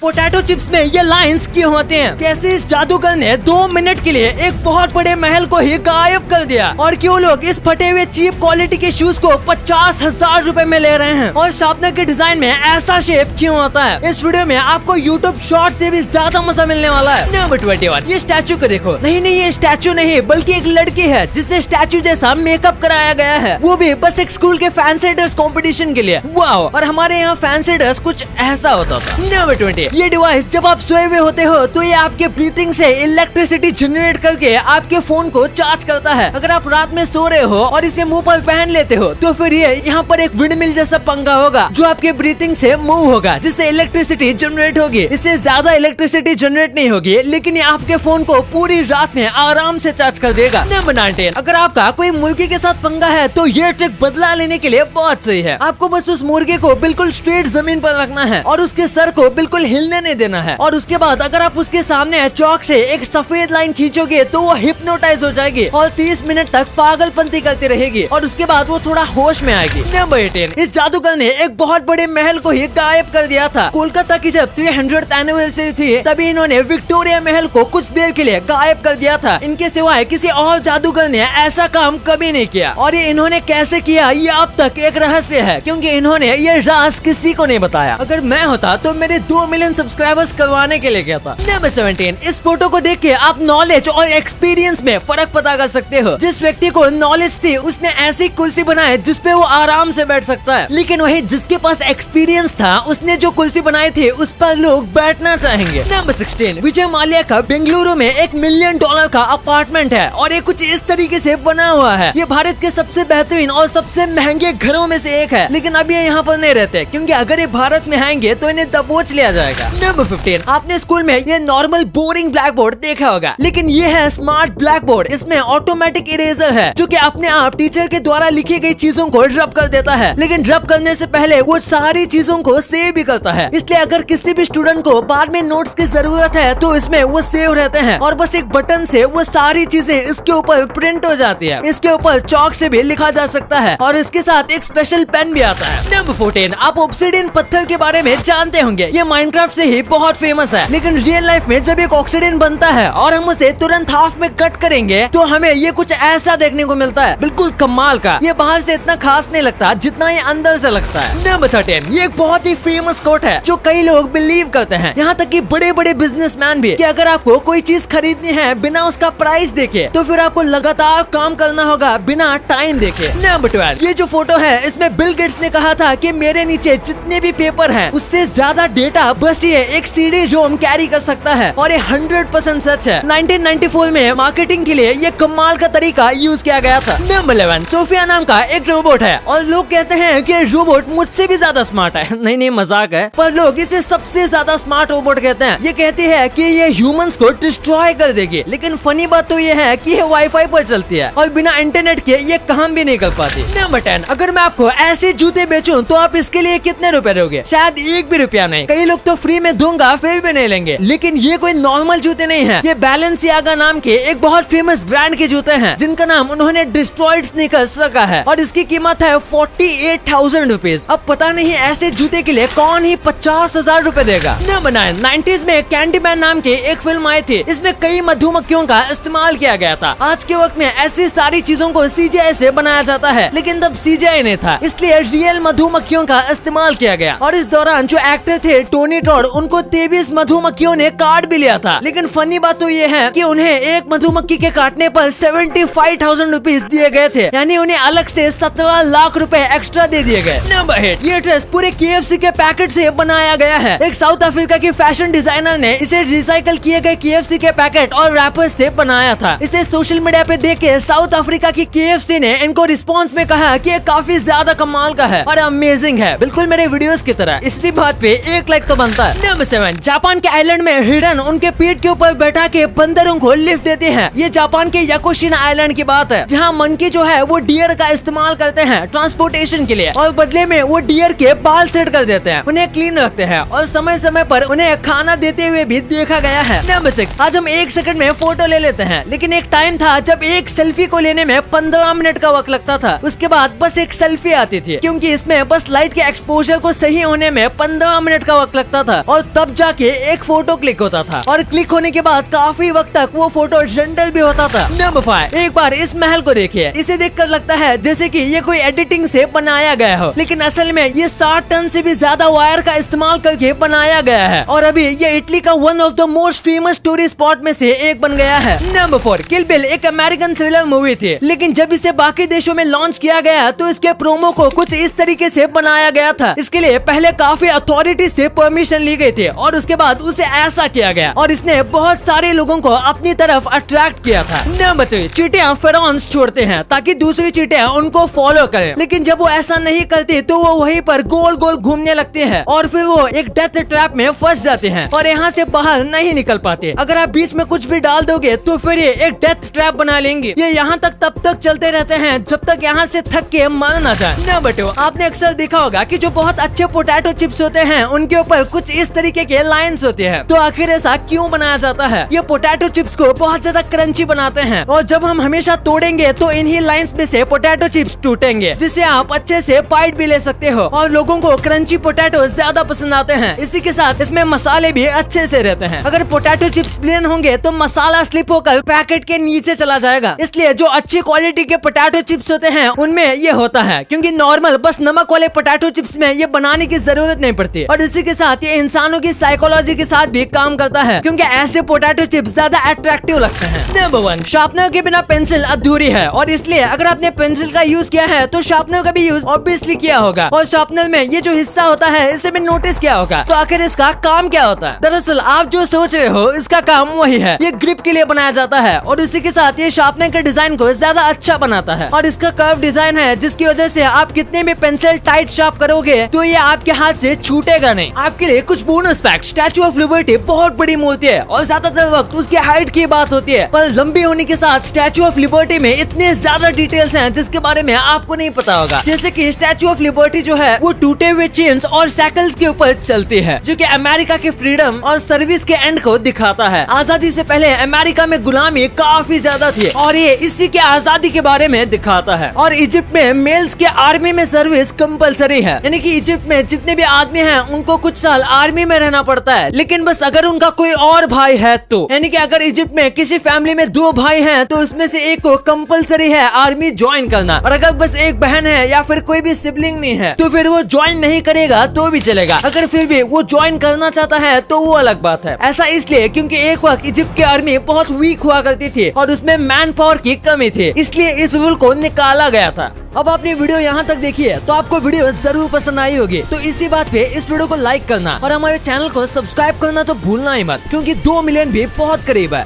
Potato chips में ये lines क्यों होते हैं? कैसे इस जादूगर ने 2 मिनट के लिए एक बहुत बड़े महल को ही गायब कर दिया? और क्यों लोग इस फटे हुए चीप क्वालिटी के शूज को 50,000 रुपए में ले रहे हैं? और शार्पनर के डिजाइन में ऐसा शेप क्यों होता है? इस वीडियो में आपको यूट्यूब शॉर्ट से भी ज्यादा मजा मिलने वाला है। नंबर 21, ये स्टैचू को देखो। नहीं, ये स्टैचू नहीं बल्कि एक लड़की है जिससे स्टैचू जैसा मेकअप कराया गया है, वो भी बस एक स्कूल के फैंसी ड्रेस कंपटीशन के लिए। वाओ! और हमारे यहाँ फैंसी ड्रेस कुछ ऐसा होता था। नंबर 20, ये डिवाइस जब आप सोए हुए होते हो तो ये आपके ब्रीथिंग से इलेक्ट्रिसिटी जनरेट करके आपके फोन को चार्ज करता है। अगर आप रात में सो रहे हो और इसे मुंह पर पहन लेते हो तो फिर ये यहाँ पर एक विंडमिल जैसा पंखा होगा जो आपके ब्रीथिंग से मूव होगा, जिससे इलेक्ट्रिसिटी जनरेट होगी। इससे ज्यादा इलेक्ट्रिसिटी जनरेट नहीं होगी, लेकिन ये आपके फोन को पूरी रात में आराम से चार्ज कर देगा। नंबर 19, अगर आपका कोई मुर्गी के साथ पंगा है तो ये ट्रिक बदला लेने के लिए बहुत सही है। आपको बस उस मुर्गे को बिल्कुल स्ट्रेट जमीन पर रखना है और उसके सर को बिल्कुल हिलने नहीं देना है। और उसके बाद अगर आप उसके सामने चौक से एक सफेद लाइन खींचोगे तो वो हिप्नोटाइज हो जाएगी और 30 मिनट तक पागलपंती करती रहेगी और उसके बाद वो थोड़ा होश में आएगी। नंबर 18, इस जादूगर ने एक बहुत बड़े महल को ही गायब कर दिया था। कोलकाता की जब 300th एनिवर्सरी थी तभी इन्होंने विक्टोरिया महल को कुछ देर के लिए गायब कर दिया था। इनके सिवाय किसी और जादूगर ने ऐसा काम कभी नहीं किया और ये इन्होंने कैसे किया ये अब तक एक रहस्य है, क्योंकि इन्होंने ये राज किसी को नहीं बताया। अगर मैं होता तो मेरे 2 मिलियन सब्सक्राइबर्स करवाने के लिए कहता। नंबर 17, इस फोटो को देख के आप नॉलेज और एक्सपीरियंस में फर्क पता कर सकते हो। जिस व्यक्ति को नॉलेज थी उसने ऐसी कुर्सी बनाई जिसपे वो आराम से बैठ सकता है, लेकिन वही जिसके पास एक्सपीरियंस था उसने जो कुर्सी बनाई थी उस पर लोग बैठना चाहेंगे। नंबर 16, विजय माल्या का बेंगलुरु में $1 मिलियन का अपार्टमेंट है और ये कुछ इस तरीके से बना हुआ है। ये भारत के सबसे बेहतरीन और सबसे महंगे घरों में से एक है, लेकिन अब ये यहाँ पर नहीं रहते क्योंकि अगर ये भारत में आएंगे तो इन्हें दबोच लिया जाएगा। नंबर 15, आपने स्कूल में ये नॉर्मल बोरिंग ब्लैक बोर्ड देखा होगा, लेकिन ये है स्मार्ट ब्लैक बोर्ड। इसमें ऑटोमेटिक इरेजर है जो कि अपने आप टीचर के द्वारा लिखी गई चीजों को रब कर देता है, लेकिन रब करने से पहले वो सारी चीजों को सेव भी करता है। इसलिए अगर किसी भी स्टूडेंट को बाद में नोट्स की जरूरत है तो इसमें वो सेव रहते हैं और बस एक बटन से वो सारी चीजें इसके ऊपर प्रिंट हो जाती है। इसके ऊपर चौक से भी लिखा जा सकता है और इसके साथ एक स्पेशल पेन भी आता है। नंबर 14, आप ऑब्सिडियन पत्थर के बारे में जानते होंगे। ये माइनक्राफ्ट से ही बहुत फेमस है, लेकिन रियल लाइफ में जब एक ऑक्सीडेंट बनता है और हम उसे तुरंत हाफ में कट करेंगे तो हमें ये कुछ ऐसा देखने को मिलता है, बिल्कुल कमाल का। ये बाहर से इतना खास नहीं लगता जितना ये अंदर से लगता है। नंबर 13, ये एक बहुत ही फेमस कोट है जो कई लोग बिलीव करते हैं, यहाँ तक कि बड़े बड़े बिजनेसमैन भी, कि अगर आपको कोई चीज खरीदनी है बिना उसका प्राइस देखे तो फिर आपको लगातार काम करना होगा बिना टाइम देखे। नंबर 12, ये जो फोटो है इसमें बिल गेट्स ने कहा था कि मेरे नीचे जितने भी पेपर हैं उससे ज्यादा डेटा बस ये एक CD रोम कैरी कर सकता है, और ये 100% सच है। 1994 में मार्केटिंग के लिए ये कमाल का तरीका यूज किया गया था। नंबर 11, सोफिया नाम का एक रोबोट है और लोग कहते हैं कि रोबोट मुझसे भी ज्यादा स्मार्ट है। नहीं मजाक है, पर लोग इसे सबसे ज्यादा स्मार्ट रोबोट कहते हैं। ये कहती है कि ये ह्यूमंस को डिस्ट्रॉय कर देगी, लेकिन फनी बात तो ये है कि ये वाईफाई पर चलती है और बिना इंटरनेट के ये काम भी नहीं कर पाती। नंबर 10, अगर मैं आपको ऐसे जूते बेचूं तो आप इसके लिए कितने रुपए दोगे? शायद 1 भी रुपया नहीं। कई लोग तो फ्री में दूंगा फिर भी नहीं लेंगे, लेकिन ये कोई नॉर्मल जूते नहीं है। ये बैलेंसियागा नाम के एक बहुत फेमस ब्रांड के जूते हैं जिनका नाम उन्होंने डिस्ट्रॉयड स्नीकर्स रखा है और इसकी कीमत है 48,000 रुपीज। अब पता नहीं ऐसे जूते के लिए कौन ही 50,000 रुपए देगा। नंबर 9, 90s में कैंडीमैन नाम की एक फिल्म आई थी। इसमें कई मधुमक्खियों का इस्तेमाल किया गया था। आज के वक्त में ऐसी सारी चीजों को CGI से बनाया जाता है, लेकिन तब CGI नहीं था, इसलिए रियल मधुमक्खियों का इस्तेमाल किया गया। और इस दौरान जो एक्टर थे टोनी टॉड, उनको 23 मधुमक्खियों ने काट भी लिया था। लेकिन फनी बात तो ये है कि उन्हें एक मधुमक्खी के काटने पर 75,000 रुपीज दिए गए थे, यानी उन्हें अलग से 17 लाख रुपए एक्स्ट्रा दे दिए गए। नंबर 8, ये ड्रेस पूरे KFC के पैकेट से बनाया गया है। एक साउथ अफ्रीका के फैशन डिजाइनर ने इसे रिसाइकल किए गए KFC के पैकेट और रैपर्स से बनाया था। इसे सोशल मीडिया पे देख के साउथ अफ्रीका की KFC ने इनको रिस्पॉन्स में कहा कि ये काफी ज्यादा कमाल का है और अमेजिंग है, बिल्कुल मेरे वीडियोस की तरह। इसी बात पे 1 लाइक तो बनता है। नंबर 7, जापान के आइलैंड में हिरन उनके पीठ के ऊपर बैठा के बंदरों को लिफ्ट देते हैं। ये जापान के याकुशिना आइलैंड की बात है, जहाँ मंकी जो है वो डियर का इस्तेमाल करते हैं ट्रांसपोर्टेशन के लिए और बदले में वो डियर के बाल सेट कर देते हैं, उन्हें क्लीन रखते हैं और समय समय पर उन्हें खाना देते हुए भी देखा गया है। नंबर 6, आज हम 1 सेकंड में फोटो ले लेते हैं, लेकिन एक टाइम था जब एक सेल्फी को लेने में 15 मिनट का वक्त लगता था। उसके बाद बस एक सेल्फी आती थी, क्योंकि इसमें बस लाइट के एक्सपोजर को सही होने में 15 मिनट का वक्त लगता था और तब जाके एक फोटो क्लिक होता था और क्लिक होने के बाद काफी वक्त तक वो फोटो रेंडर भी होता था। नंबर 5, एक बार इस महल को देखिए। इसे देखकर लगता है जैसे कि ये कोई एडिटिंग से बनाया गया हो, लेकिन असल में ये 60 टन से भी ज्यादा वायर का इस्तेमाल करके बनाया गया है और अभी ये इटली का one of the most famous tourist spot में से एक बन गया है। नंबर 4, किल बिल एक अमेरिकन थ्रिलर मूवी थी, लेकिन जब इसे बाकी देशों में लॉन्च किया गया तो इसके प्रोमो को कुछ इस तरीके से बनाया गया था। इसके लिए पहले काफी अथॉरिटी से परमिशन ली गई थी और उसके बाद उसे ऐसा किया गया और इसने बहुत सारे लोगों को अपनी तरफ अट्रैक्ट किया था। नंबर 3, चींटियां फेरोमोन्स छोड़ते हैं ताकि दूसरी चींटियां उनको फॉलो करें, लेकिन जब वो ऐसा नहीं करती तो वो वहीं पर गोल गोल घूमने लगते हैं और फिर वो एक डेथ ट्रैप में फंस जाते हैं और यहाँ से बाहर नहीं निकल पाते। अगर आप बीच में कुछ भी डाल दोगे तो फिर ये एक डेथ ट्रैप बना लेंगे। ये यहाँ तक तब तक चलते रहते हैं जब तक यहाँ से थक के मर ना जाए। नंबर 2, आपने अक्सर देखा होगा कि जो बहुत अच्छे पोटैटो चिप्स होते हैं उनके ऊपर कुछ इस तरीके के लाइंस होते हैं। तो आखिर ऐसा क्यों बनाया जाता है? ये पोटैटो चिप्स को बहुत ज्यादा क्रंची बनाते हैं और जब हम हमेशा तोड़ेंगे तो इन्हीं लाइंस में से पोटैटो चिप्स टूटेंगे, जिससे आप अच्छे से बाइट भी ले सकते हो और लोगों को क्रंची पोटैटो ज्यादा पसंद आते हैं। इसी के साथ इसमें मसाले भी अच्छे से रहते हैं। अगर पोटैटो चिप्स प्लेन होंगे तो मसाला स्लिप होकर पैकेट के नीचे चला जाएगा, इसलिए जो अच्छी क्वालिटी के पोटैटो चिप्स होते हैं उनमें ये होता है, क्योंकि नॉर्मल बस नमक वाले पोटैटो चिप्स में ये बनाने की जरूरत नहीं पड़ती। और इसी के साथ ये इंसानों की साइकोलॉजी के साथ भी काम करता है, क्योंकि ऐसे पोटैटो चिप्स ज्यादा अट्रैक्टिव लगते हैं। नंबर 1, शार्पनर के बिना पेंसिल अधूरी है और इसलिए अगर आपने पेंसिल का यूज किया है तो शार्पनर का भी यूज ऑब्वियसली किया होगा और शार्पनर में ये जो हिस्सा होता है इसे भी नोटिस किया होगा। तो आखिर इसका काम क्या होता है? दरअसल आप जो सोच रहे हो इसका काम वही है, ये ग्रिप के लिए बनाया जाता है और इसी के साथ ये शार्पनर के डिजाइन को ज्यादा अच्छा बनाता है और इसका कर्व डिजाइन है, जिसकी वजह से आप कितने भी पेंसिल टाइट शार्प करोगे तो ये आपके हाथ से छूटेगा नहीं। आपके लिए कुछ bonus fact, statue of liberty बहुत बड़ी मूर्ति है और ज्यादातर वक्त उसकी हाइट की बात होती है, पर लंबी होने के साथ स्टैचू ऑफ लिबर्टी में इतने ज्यादा डिटेल्स हैं जिसके बारे में आपको नहीं पता होगा। जैसे कि स्टैचू ऑफ लिबर्टी जो है वो टूटे हुए चेन्स और साइकिल्स के ऊपर चलती है, जो कि अमेरिका के फ्रीडम और सर्विस के एंड को दिखाता है। आजादी से पहले अमेरिका में गुलामी काफी ज्यादा थी और ये इसी के आजादी के बारे में दिखाता है। और इजिप्ट में मेल्स के आर्मी में सर्विस कंपलसरी है, यानी कि इजिप्ट में जितने भी आदमी हैं उनको कुछ साल आर्मी में रहना पड़ता है, लेकिन बस अगर उनका कोई और भाई है तो, यानी कि अगर इजिप्ट में किसी फैमिली में 2 भाई हैं तो उसमें से एक को कंपलसरी है आर्मी ज्वाइन करना, और अगर बस एक बहन है या फिर कोई भी सिबलिंग नहीं है तो फिर वो ज्वाइन नहीं करेगा तो भी चलेगा। अगर फिर भी वो ज्वाइन करना चाहता है तो वो अलग बात है। ऐसा इसलिए क्योंकि एक वक्त इजिप्ट की आर्मी बहुत वीक हुआ करती थी और उसमें मैन पावर की कमी थी, इसलिए इस रूल को निकाला गया था। अब आपने वीडियो यहाँ तक देखी है तो आपको वीडियो जरूर पसंद आई होगी, तो इसी बात पे इस वीडियो को लाइक करना और हमारे चैनल को सब्सक्राइब करना तो भूलना ही मत, क्योंकि 2 मिलियन भी बहुत करीब है।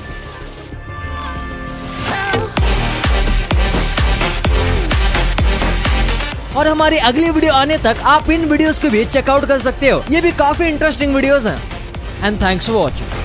और हमारी अगली वीडियो आने तक आप इन वीडियोस को भी चेकआउट कर सकते हो, ये भी काफी इंटरेस्टिंग वीडियोस हैं। And thanks for watching.